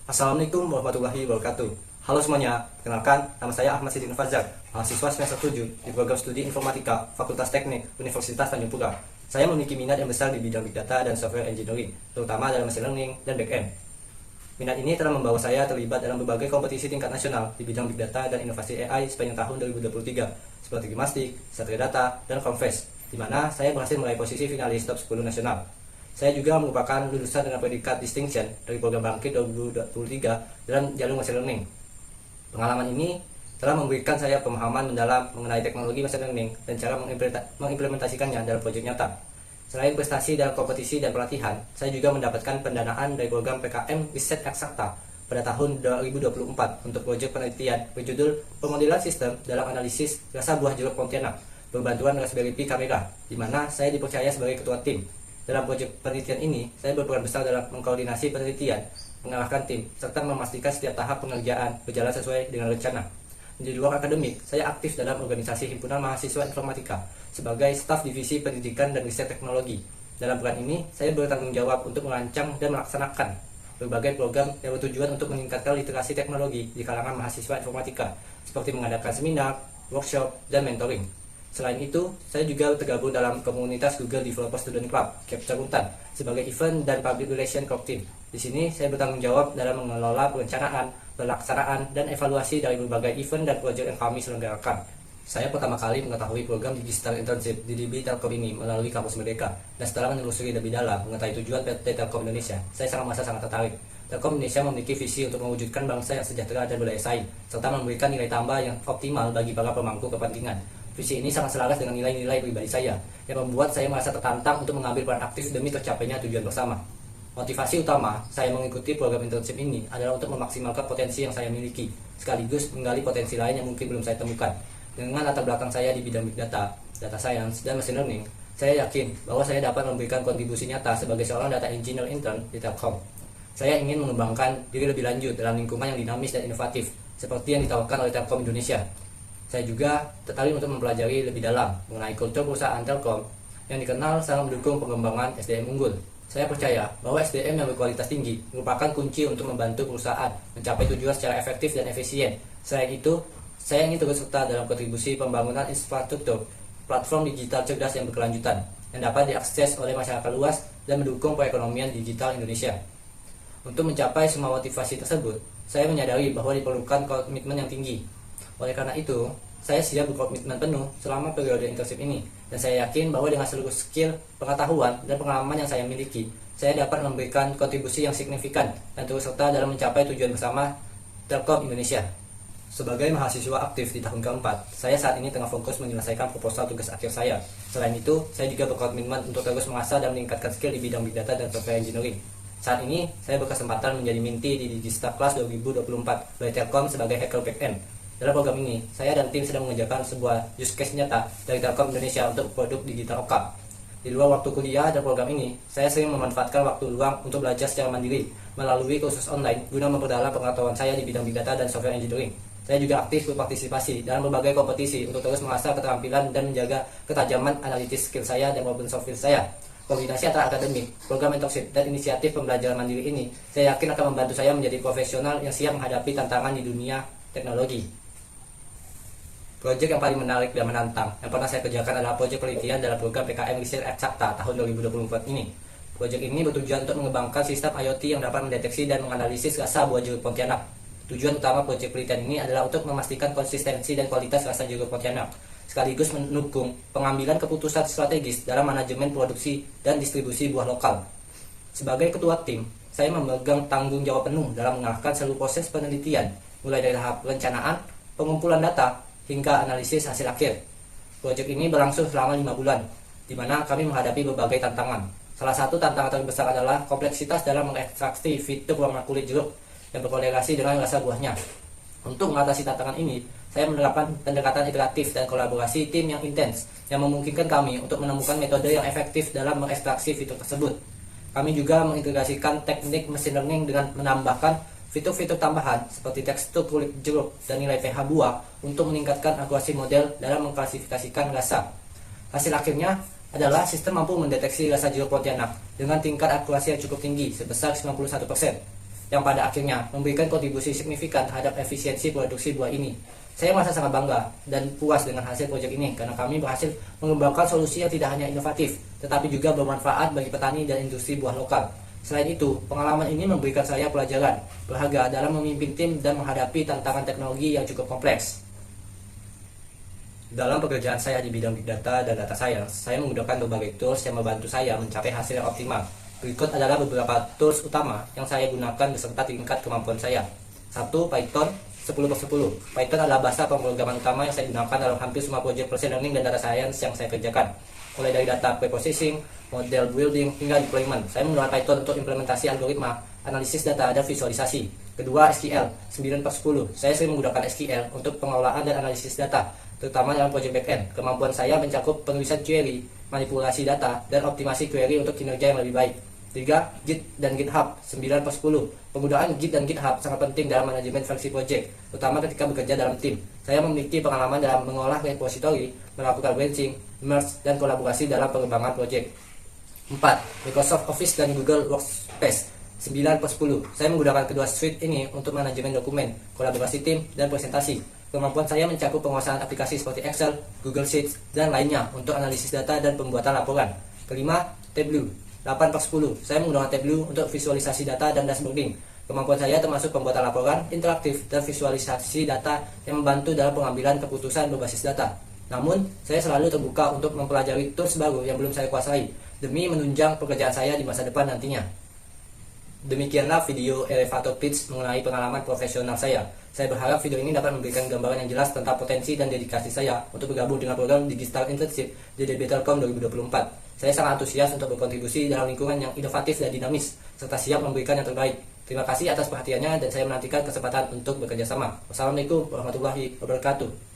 Assalamualaikum warahmatullahi wabarakatuh. Halo semuanya, perkenalkan nama saya Ahmad Siddiq Fazal, mahasiswa semester 7 di program studi Informatika Fakultas Teknik Universitas Tanjung Pura. Saya memiliki minat yang besar di bidang Big Data dan Software Engineering, terutama dalam Machine Learning dan Back-end. Minat ini telah membawa saya terlibat dalam berbagai kompetisi tingkat nasional di bidang Big Data dan inovasi AI sepanjang tahun 2023, seperti Gimastik, Satria Data, dan Confess, di mana saya berhasil meraih posisi finalis top 10 nasional. Saya juga merupakan lulusan dengan predikat distinction dari program Bangkit 2023 dalam jalur Machine Learning. Pengalaman ini telah memberikan saya pemahaman mendalam mengenai teknologi Machine Learning dan cara mengimplementasikannya dalam proyek nyata. Selain prestasi dalam kompetisi dan pelatihan, saya juga mendapatkan pendanaan dari program PKM Riset Eksakta pada tahun 2024 untuk proyek penelitian berjudul Pemodelan Sistem dalam Analisis Rasa Buah Jeruk Pontianak berbantuan Raspberry Pi Camera, di mana saya dipercaya sebagai ketua tim. Dalam proyek penelitian ini, saya berperan besar dalam mengkoordinasi penelitian, mengarahkan tim, serta memastikan setiap tahap pengerjaan berjalan sesuai dengan rencana. Di luar akademik, saya aktif dalam organisasi Himpunan Mahasiswa Informatika sebagai staf divisi pendidikan dan riset teknologi. Dalam peran ini, saya bertanggung jawab untuk merancang dan melaksanakan berbagai program yang bertujuan untuk meningkatkan literasi teknologi di kalangan mahasiswa informatika, seperti mengadakan seminar, workshop, dan mentoring. Selain itu, saya juga tergabung dalam komunitas Google Developer Student Club, Capture Untan, sebagai event dan public relation club team. Di sini, saya bertanggung jawab dalam mengelola perencanaan, pelaksanaan, dan evaluasi dari berbagai event dan proyek yang kami selenggarakan. Saya pertama kali mengetahui program Digital Internship di DB Telkom ini melalui Kampus Merdeka, dan setelah menelusuri lebih dalam mengetahui tujuan PT Telkom Indonesia, saya merasa sangat tertarik. Telkom Indonesia memiliki visi untuk mewujudkan bangsa yang sejahtera dan berdaya saing, serta memberikan nilai tambah yang optimal bagi para pemangku kepentingan. Visi ini sangat selaras dengan nilai-nilai pribadi saya, yang membuat saya merasa tertantang untuk mengambil peran aktif demi tercapainya tujuan bersama. Motivasi utama saya mengikuti program internship ini adalah untuk memaksimalkan potensi yang saya miliki, sekaligus menggali potensi lain yang mungkin belum saya temukan. Dengan latar belakang saya di bidang Big Data, Data Science, dan Machine Learning, saya yakin bahwa saya dapat memberikan kontribusi nyata sebagai seorang data engineer intern di Telkom. Saya ingin mengembangkan diri lebih lanjut dalam lingkungan yang dinamis dan inovatif, seperti yang ditawarkan oleh Telkom Indonesia. Saya juga tertarik untuk mempelajari lebih dalam mengenai kultur perusahaan Telkom yang dikenal sangat mendukung pengembangan SDM unggul. Saya percaya bahwa SDM yang berkualitas tinggi merupakan kunci untuk membantu perusahaan mencapai tujuan secara efektif dan efisien. Selain itu, saya ingin turut serta dalam kontribusi pembangunan infrastruktur platform digital cerdas yang berkelanjutan yang dapat diakses oleh masyarakat luas dan mendukung perekonomian digital Indonesia. Untuk mencapai semua motivasi tersebut, saya menyadari bahwa diperlukan komitmen yang tinggi. Oleh karena itu, saya siap berkomitmen penuh selama periode internship ini, dan saya yakin bahwa dengan seluruh skill, pengetahuan, dan pengalaman yang saya miliki, saya dapat memberikan kontribusi yang signifikan dan turut serta dalam mencapai tujuan bersama Telkom Indonesia. Sebagai mahasiswa aktif di tahun keempat, saya saat ini tengah fokus menyelesaikan proposal tugas akhir saya. Selain itu, saya juga berkomitmen untuk terus mengasah dan meningkatkan skill di bidang Big Data dan Software Engineering. Saat ini, saya berkesempatan menjadi minty di Digistar Class 2024 oleh Telkom sebagai hacker back-end. Dalam program ini, saya dan tim sedang mengerjakan sebuah use case nyata dari Telkom Indonesia untuk produk digital OKAP. Di luar waktu kuliah dan program ini, saya sering memanfaatkan waktu luang untuk belajar secara mandiri melalui kursus online guna memperdalam pengetahuan saya di bidang Big Data dan Software Engineering. Saya juga aktif berpartisipasi dalam berbagai kompetisi untuk terus mengasah keterampilan dan menjaga ketajaman analitis skill saya dan problem solving saya. Kombinasi antara akademik, program mentorship, dan inisiatif pembelajaran mandiri ini, saya yakin akan membantu saya menjadi profesional yang siap menghadapi tantangan di dunia teknologi. Proyek yang paling menarik dan menantang yang pernah saya kerjakan adalah proyek penelitian dalam program PKM Riset Eksakta tahun 2024 ini. Proyek ini bertujuan untuk mengembangkan sistem IoT yang dapat mendeteksi dan menganalisis rasa buah jeruk Pontianak. Tujuan utama proyek penelitian ini adalah untuk memastikan konsistensi dan kualitas rasa jeruk Pontianak, sekaligus mendukung pengambilan keputusan strategis dalam manajemen produksi dan distribusi buah lokal. Sebagai ketua tim, saya memegang tanggung jawab penuh dalam mengarahkan seluruh proses penelitian, mulai dari tahap perencanaan, pengumpulan data, hingga analisis hasil akhir. Proyek ini berlangsung selama 5 bulan, di mana kami menghadapi berbagai tantangan. Salah satu tantangan terbesar adalah kompleksitas dalam mengekstraksi fitur warna kulit jeruk yang berkorelasi dengan rasa buahnya. Untuk mengatasi tantangan ini, saya menerapkan pendekatan iteratif dan kolaborasi tim yang intens, yang memungkinkan kami untuk menemukan metode yang efektif dalam mengekstraksi fitur tersebut. Kami juga mengintegrasikan teknik machine learning dengan menambahkan fitur-fitur tambahan seperti tekstur kulit jeruk dan nilai pH buah untuk meningkatkan akurasi model dalam mengklasifikasikan rasa. Hasil akhirnya adalah sistem mampu mendeteksi rasa jeruk Pontianak dengan tingkat akurasi yang cukup tinggi sebesar 91%. yang pada akhirnya memberikan kontribusi signifikan terhadap efisiensi produksi buah ini. Saya merasa sangat bangga dan puas dengan hasil proyek ini karena kami berhasil mengembangkan solusi yang tidak hanya inovatif, tetapi juga bermanfaat bagi petani dan industri buah lokal. Selain itu, pengalaman ini memberikan saya pelajaran berharga dalam memimpin tim dan menghadapi tantangan teknologi yang cukup kompleks. Dalam pekerjaan saya di bidang Big Data dan Data Science, saya menggunakan berbagai tools yang membantu saya mencapai hasil yang optimal. Berikut adalah beberapa tools utama yang saya gunakan beserta tingkat kemampuan saya. 1. Python 10/10. Python adalah bahasa pemrograman utama yang saya gunakan dalam hampir semua proyek machine learning dan data science yang saya kerjakan. Mulai dari data preprocessing, model building, hingga deployment. Saya menggunakan Python untuk implementasi algoritma, analisis data, dan visualisasi. Kedua, SQL 9/10. Saya sering menggunakan SQL untuk pengelolaan dan analisis data, terutama dalam proyek backend. Kemampuan saya mencakup penulisan query, manipulasi data, dan optimasi query untuk kinerja yang lebih baik. 3. Git dan GitHub 9/10. Penggunaan Git dan GitHub sangat penting dalam manajemen versi project, terutama ketika bekerja dalam tim. Saya memiliki pengalaman dalam mengolah repository, melakukan branching, merge, dan kolaborasi dalam pengembangan project. 4. Microsoft Office dan Google Workspace 9/10. Saya menggunakan kedua suite ini untuk manajemen dokumen, kolaborasi tim, dan presentasi. Kemampuan saya mencakup penguasaan aplikasi seperti Excel, Google Sheets, dan lainnya untuk analisis data dan pembuatan laporan. Kelima, Tableau 8/10. Saya menggunakan Tableau untuk visualisasi data dan dashboarding. Kemampuan saya termasuk pembuatan laporan, interaktif, dan visualisasi data yang membantu dalam pengambilan keputusan berbasis data. Namun, saya selalu terbuka untuk mempelajari tools baru yang belum saya kuasai, demi menunjang pekerjaan saya di masa depan nantinya. Demikianlah video elevator pitch mengenai pengalaman profesional saya. Saya berharap video ini dapat memberikan gambaran yang jelas tentang potensi dan dedikasi saya untuk bergabung dengan program Digital Internship di DB Telkom 2024. Saya sangat antusias untuk berkontribusi dalam lingkungan yang inovatif dan dinamis, serta siap memberikan yang terbaik. Terima kasih atas perhatiannya dan saya menantikan kesempatan untuk bekerja sama. Wassalamualaikum warahmatullahi wabarakatuh.